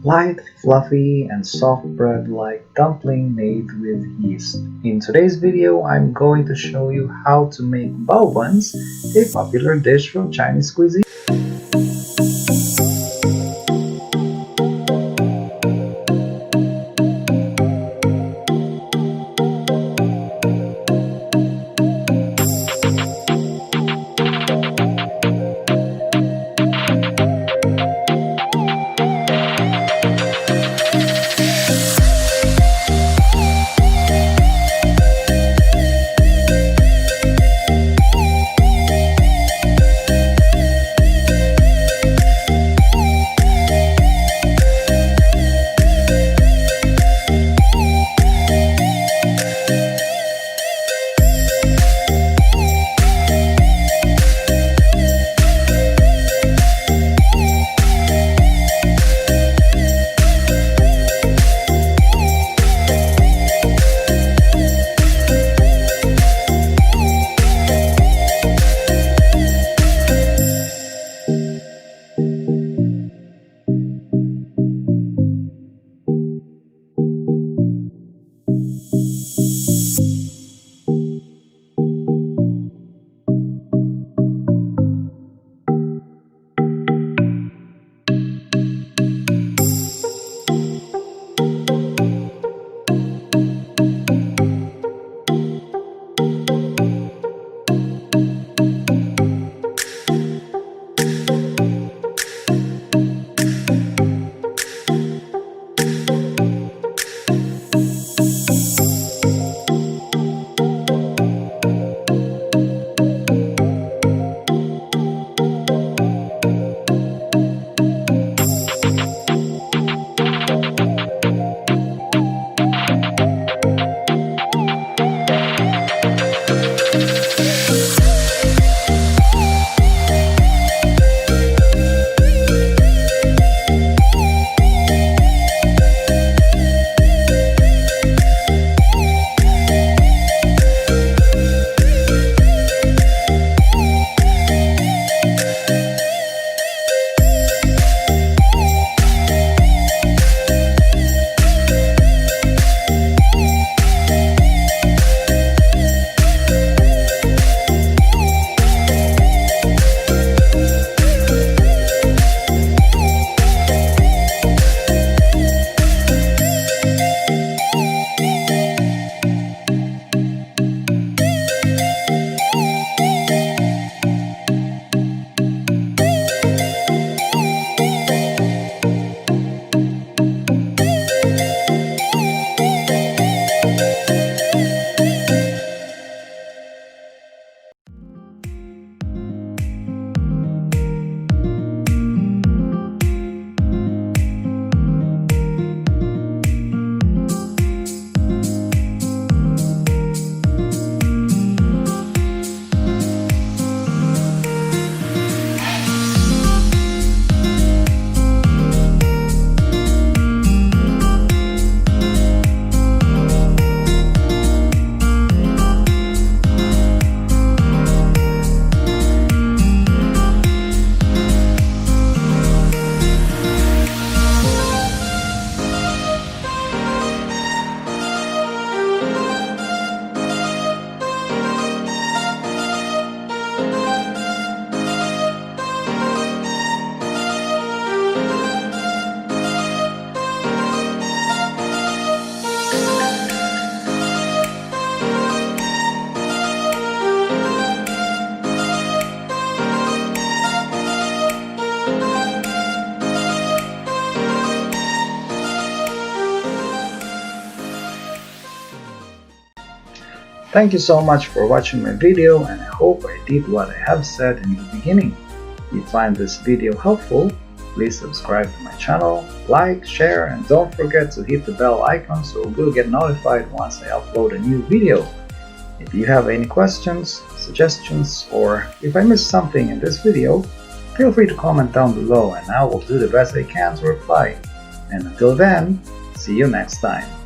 Light, fluffy, and soft bread like dumpling made with yeast. In today's video, I'm going to show you how to make bao buns, a popular dish from Chinese cuisine. Thank you so much for watching my video, and I hope I did what I have said in the beginning. If you find this video helpful, please subscribe to my channel, like, share, and don't forget to hit the bell icon so you'll get notified once I upload a new video. If you have any questions, suggestions, or if I missed something in this video, feel free to comment down below and I will do the best I can to reply. And until then, see you next time.